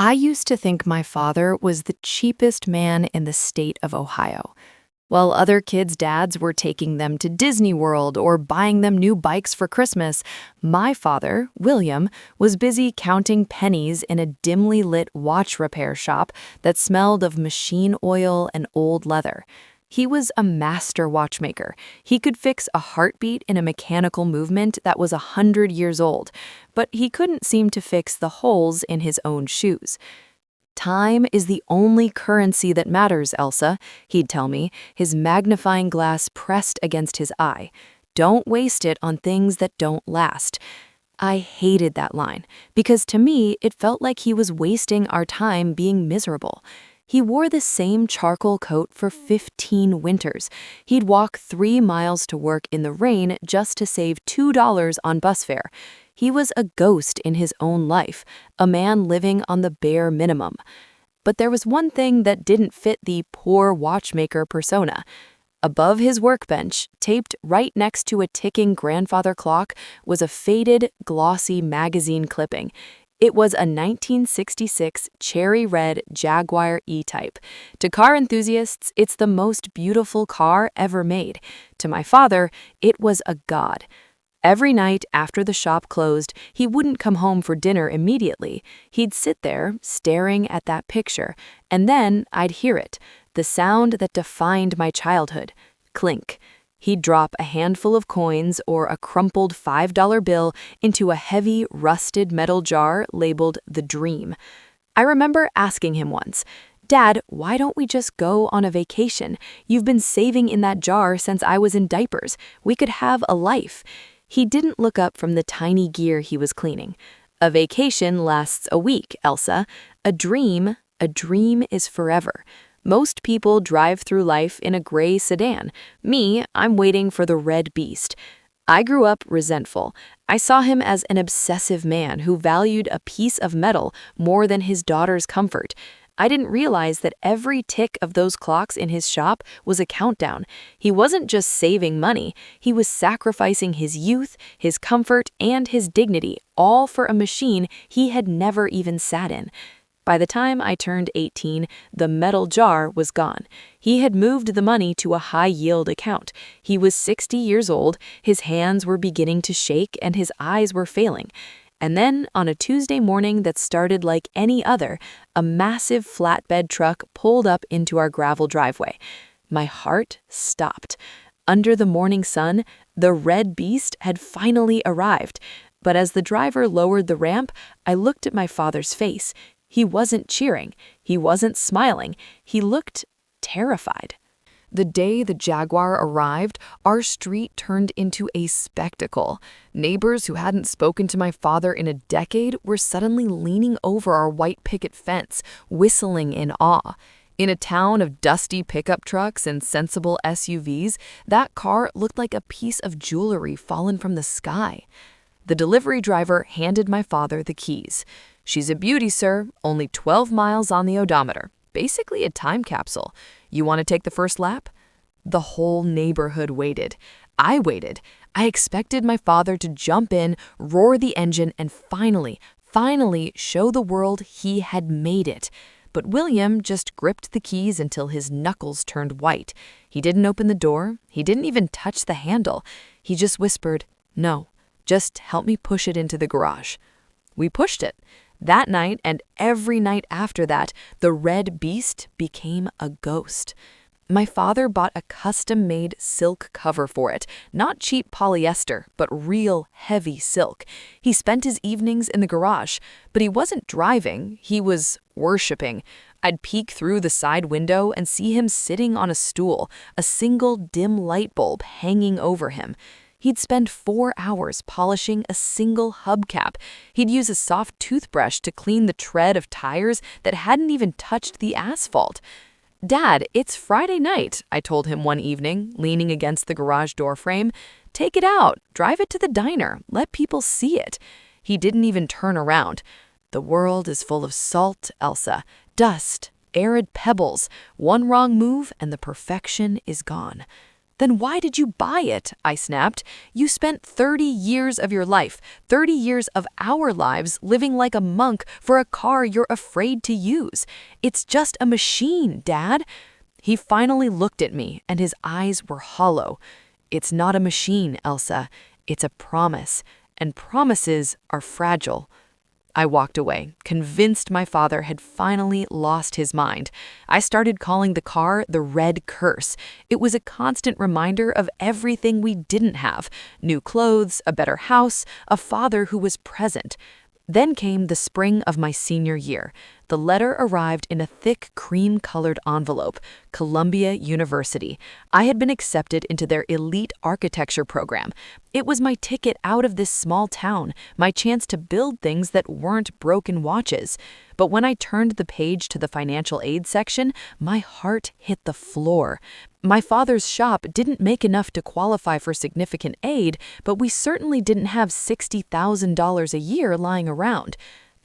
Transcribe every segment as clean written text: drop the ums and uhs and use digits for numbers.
I used to think my father was the cheapest man in the state of Ohio. While other kids' dads were taking them to Disney World or buying them new bikes for Christmas, my father, William, was busy counting pennies in a dimly lit watch repair shop that smelled of machine oil and old leather. He was a master watchmaker. He could fix a heartbeat in a mechanical movement that was 100 years old, but he couldn't seem to fix the holes in his own shoes. Time is the only currency that matters, Elsa, he'd tell me, his magnifying glass pressed against his eye. Don't waste it on things that don't last. I hated that line, because to me it felt like he was wasting our time being miserable. He wore the same charcoal coat for 15 winters. He'd walk 3 miles to work in the rain just to save $2 on bus fare. He was a ghost in his own life, a man living on the bare minimum. But there was one thing that didn't fit the poor watchmaker persona. Above his workbench, taped right next to a ticking grandfather clock, was a faded, glossy magazine clipping. It was a 1966 Cherry Red Jaguar E-Type. To car enthusiasts, it's the most beautiful car ever made. To my father, it was a god. Every night after the shop closed, he wouldn't come home for dinner immediately. He'd sit there, staring at that picture, and then I'd hear it, the sound that defined my childhood. Clink. He'd drop a handful of coins or a crumpled $5 bill into a heavy, rusted metal jar labeled The Dream. I remember asking him once, "Dad, why don't we just go on a vacation? You've been saving in that jar since I was in diapers. We could have a life." He didn't look up from the tiny gear he was cleaning. "A vacation lasts a week, Elsa. A dream is forever. Most people drive through life in a gray sedan. Me, I'm waiting for the red beast." I grew up resentful. I saw him as an obsessive man who valued a piece of metal more than his daughter's comfort. I didn't realize that every tick of those clocks in his shop was a countdown. He wasn't just saving money, he was sacrificing his youth, his comfort, and his dignity, all for a machine he had never even sat in. By the time I turned 18, the metal jar was gone. He had moved the money to a high-yield account. He was 60 years old, his hands were beginning to shake, and his eyes were failing. And then, on a Tuesday morning that started like any other, a massive flatbed truck pulled up into our gravel driveway. My heart stopped. Under the morning sun, the red beast had finally arrived. But as the driver lowered the ramp, I looked at my father's face. He wasn't cheering. He wasn't smiling. He looked terrified. The day the Jaguar arrived, our street turned into a spectacle. Neighbors who hadn't spoken to my father in a decade were suddenly leaning over our white picket fence, whistling in awe. In a town of dusty pickup trucks and sensible SUVs, that car looked like a piece of jewelry fallen from the sky. The delivery driver handed my father the keys. "She's a beauty, sir. Only 12 miles on the odometer. Basically a time capsule. You want to take the first lap?" The whole neighborhood waited. I waited. I expected my father to jump in, roar the engine, and finally show the world he had made it. But William just gripped the keys until his knuckles turned white. He didn't open the door. He didn't even touch the handle. He just whispered, "No, just help me push it into the garage." We pushed it. That night and every night after that, the red beast became a ghost. My father bought a custom-made silk cover for it, not cheap polyester, but real heavy silk. He spent his evenings in the garage, but he wasn't driving, he was worshiping. I'd peek through the side window and see him sitting on a stool, a single dim light bulb hanging over him. He'd spend 4 hours polishing a single hubcap. He'd use a soft toothbrush to clean the tread of tires that hadn't even touched the asphalt. "Dad, it's Friday night," I told him one evening, leaning against the garage door frame. "Take it out, drive it to the diner, let people see it." He didn't even turn around. "The world is full of salt, Elsa, dust, arid pebbles. One wrong move and the perfection is gone." Then why did you buy it? I snapped. You spent 30 years of your life, 30 years of our lives living like a monk for a car you're afraid to use. It's just a machine, Dad. He finally looked at me, and his eyes were hollow. It's not a machine, Elsa. It's a promise, and promises are fragile. I walked away, convinced my father had finally lost his mind. I started calling the car the Red Curse. It was a constant reminder of everything we didn't have: new clothes, a better house, a father who was present. Then came the spring of my senior year. The letter arrived in a thick cream-colored envelope. Columbia University. I had been accepted into their elite architecture program. It was my ticket out of this small town, my chance to build things that weren't broken watches. But when I turned the page to the financial aid section, my heart hit the floor. My father's shop didn't make enough to qualify for significant aid, but we certainly didn't have $60,000 a year lying around.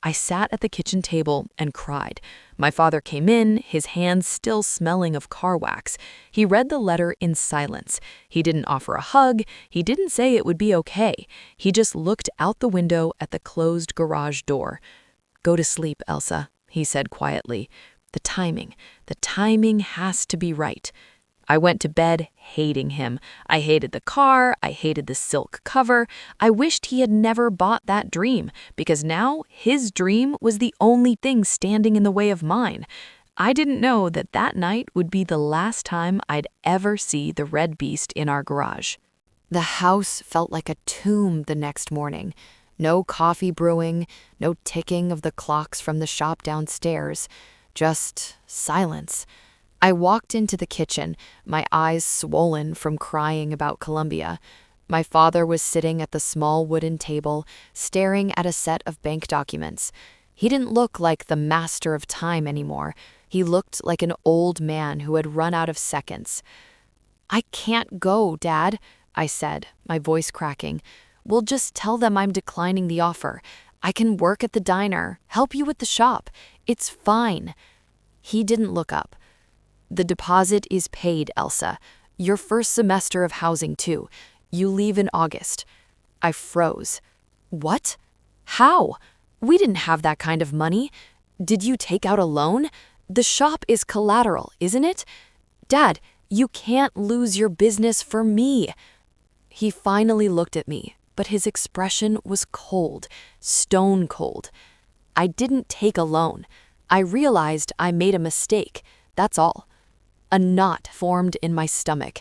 I sat at the kitchen table and cried. My father came in, his hands still smelling of car wax. He read the letter in silence. He didn't offer a hug. He didn't say it would be okay. He just looked out the window at the closed garage door. "Go to sleep, Elsa," he said quietly. The timing has to be right." I went to bed hating him. I hated the car. I hated the silk cover. I wished he had never bought that dream, because now his dream was the only thing standing in the way of mine. I didn't know that that night would be the last time I'd ever see the red beast in our garage. The house felt like a tomb the next morning. No coffee brewing, no ticking of the clocks from the shop downstairs, just silence. I walked into the kitchen, my eyes swollen from crying about Columbia. My father was sitting at the small wooden table, staring at a set of bank documents. He didn't look like the master of time anymore. He looked like an old man who had run out of seconds. "I can't go, Dad," I said, my voice cracking. "We'll just tell them I'm declining the offer. I can work at the diner, help you with the shop. It's fine." He didn't look up. "The deposit is paid, Elsa. Your first semester of housing, too. You leave in August." I froze. "What? How? We didn't have that kind of money. Did you take out a loan? The shop is collateral, isn't it? Dad, you can't lose your business for me." He finally looked at me, but his expression was cold, stone cold. I didn't take a loan. I realized I made a mistake. That's all. A knot formed in my stomach.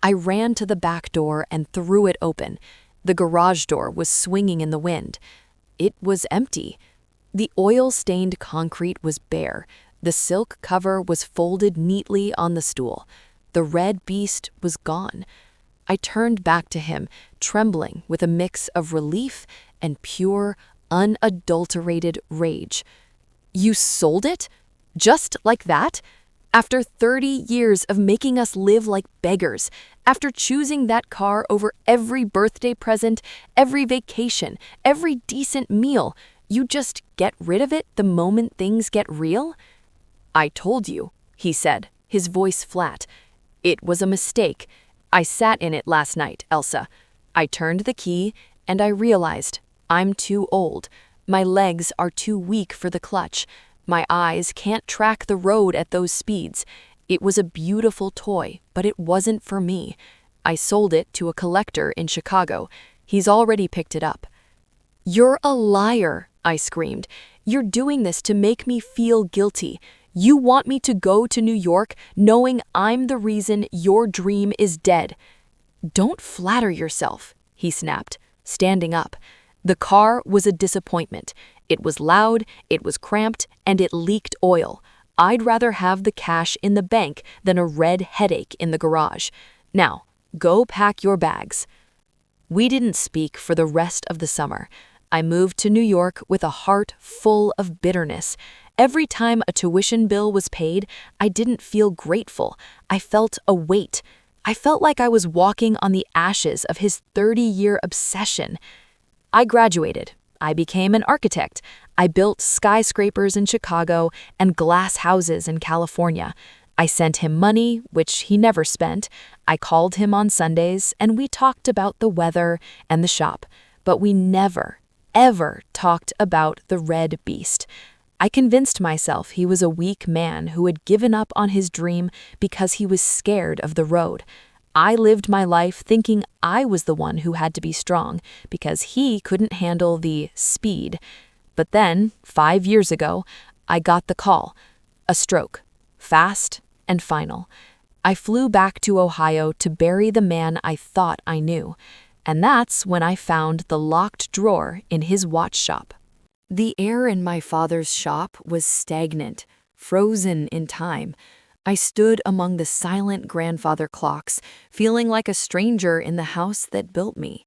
I ran to the back door and threw it open. The garage door was swinging in the wind. It was empty. The oil-stained concrete was bare. The silk cover was folded neatly on the stool. The red beast was gone. I turned back to him, trembling with a mix of relief and pure, unadulterated rage. "You sold it? Just like that? After 30 years of making us live like beggars, after choosing that car over every birthday present, every vacation, every decent meal, you just get rid of it the moment things get real?" "I told you," he said, his voice flat. "It was a mistake. I sat in it last night, Elsa. I turned the key, and I realized I'm too old. My legs are too weak for the clutch. My eyes can't track the road at those speeds. It was a beautiful toy, but it wasn't for me. I sold it to a collector in Chicago. He's already picked it up." "You're a liar," I screamed. "You're doing this to make me feel guilty. You want me to go to New York knowing I'm the reason your dream is dead." "Don't flatter yourself," he snapped, standing up. The car was a disappointment. It was loud, it was cramped, and it leaked oil. I'd rather have the cash in the bank than a red headache in the garage. Now, go pack your bags. We didn't speak for the rest of the summer. I moved to New York with a heart full of bitterness. Every time a tuition bill was paid, I didn't feel grateful. I felt a weight. I felt like I was walking on the ashes of his 30-year obsession. I graduated. I became an architect. I built skyscrapers in Chicago and glass houses in California. I sent him money, which he never spent. I called him on Sundays, and we talked about the weather and the shop. But we never, ever talked about the red beast. I convinced myself he was a weak man who had given up on his dream because he was scared of the road. I lived my life thinking I was the one who had to be strong because he couldn't handle the speed. But then, 5 years ago, I got the call. A stroke. Fast and final. I flew back to Ohio to bury the man I thought I knew. And that's when I found the locked drawer in his watch shop. The air in my father's shop was stagnant, frozen in time. I stood among the silent grandfather clocks, feeling like a stranger in the house that built me.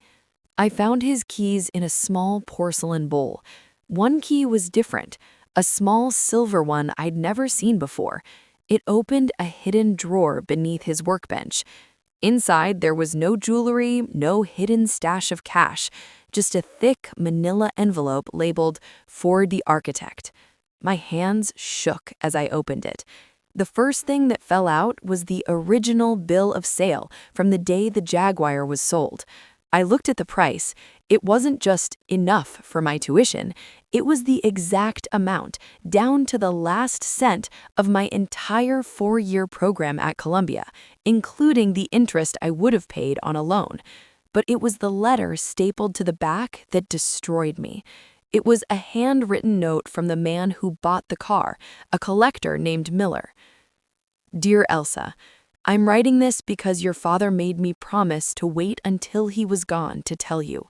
I found his keys in a small porcelain bowl. One key was different, a small silver one I'd never seen before. It opened a hidden drawer beneath his workbench. Inside, there was no jewelry, no hidden stash of cash, just a thick manila envelope labeled "For the Architect." My hands shook as I opened it. The first thing that fell out was the original bill of sale from the day the Jaguar was sold. I looked at the price. It wasn't just enough for my tuition. It was the exact amount, down to the last cent, of my entire 4-year program at Columbia, including the interest I would have paid on a loan. But it was the letter stapled to the back that destroyed me. It was a handwritten note from the man who bought the car, a collector named Miller. Dear Elsa, I'm writing this because your father made me promise to wait until he was gone to tell you.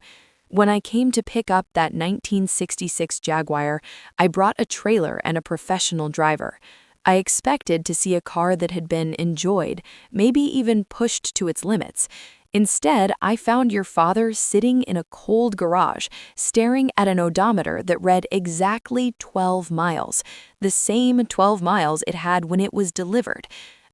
When I came to pick up that 1966 Jaguar, I brought a trailer and a professional driver. I expected to see a car that had been enjoyed, maybe even pushed to its limits. Instead, I found your father sitting in a cold garage, staring at an odometer that read exactly 12 miles, the same 12 miles it had when it was delivered.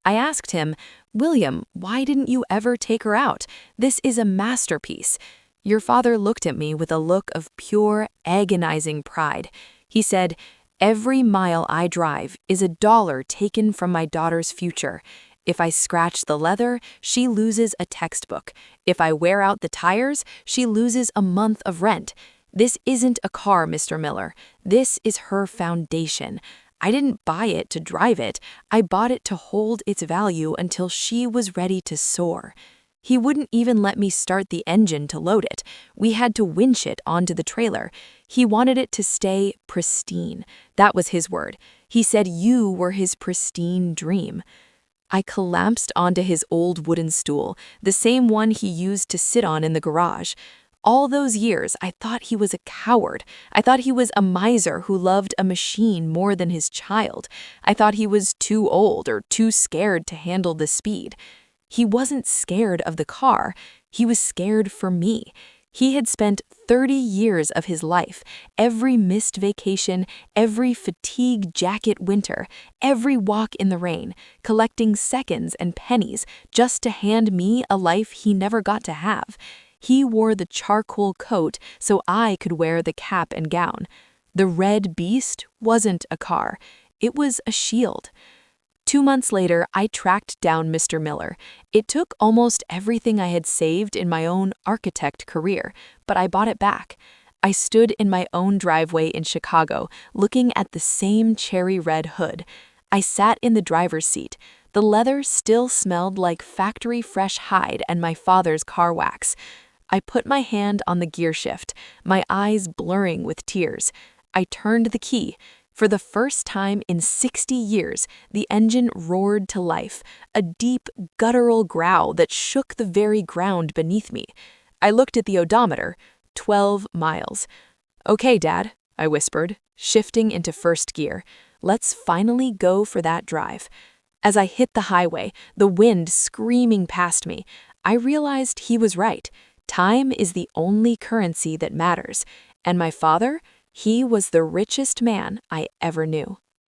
I asked him, "William, why didn't you ever take her out? This is a masterpiece." Your father looked at me with a look of pure, agonizing pride. He said, "Every mile I drive is $1 taken from my daughter's future. If I scratch the leather, she loses a textbook. If I wear out the tires, she loses a month of rent. This isn't a car, Mr. Miller. This is her foundation. I didn't buy it to drive it. I bought it to hold its value until she was ready to soar." He wouldn't even let me start the engine to load it. We had to winch it onto the trailer. He wanted it to stay pristine. That was his word. He said you were his pristine dream. I collapsed onto his old wooden stool, the same one he used to sit on in the garage. All those years, I thought he was a coward. I thought he was a miser who loved a machine more than his child. I thought he was too old or too scared to handle the speed. He wasn't scared of the car. He was scared for me. He had spent 30 years of his life, every missed vacation, every fatigue jacket winter, every walk in the rain, collecting seconds and pennies just to hand me a life he never got to have. He wore the charcoal coat so I could wear the cap and gown. The red beast wasn't a car. It was a shield. 2 months later, I tracked down Mr. Miller. It took almost everything I had saved in my own architect career, but I bought it back. I stood in my own driveway in Chicago, looking at the same cherry red hood. I sat in the driver's seat. The leather still smelled like factory fresh hide and my father's car wax. I put my hand on the gear shift, my eyes blurring with tears. I turned the key. For the first time in 60 years, the engine roared to life, a deep, guttural growl that shook the very ground beneath me. I looked at the odometer, 12 miles. "Okay, Dad," I whispered, shifting into first gear. "Let's finally go for that drive." As I hit the highway, the wind screaming past me, I realized he was right. Time is the only currency that matters. And my father? He was the richest man I ever knew.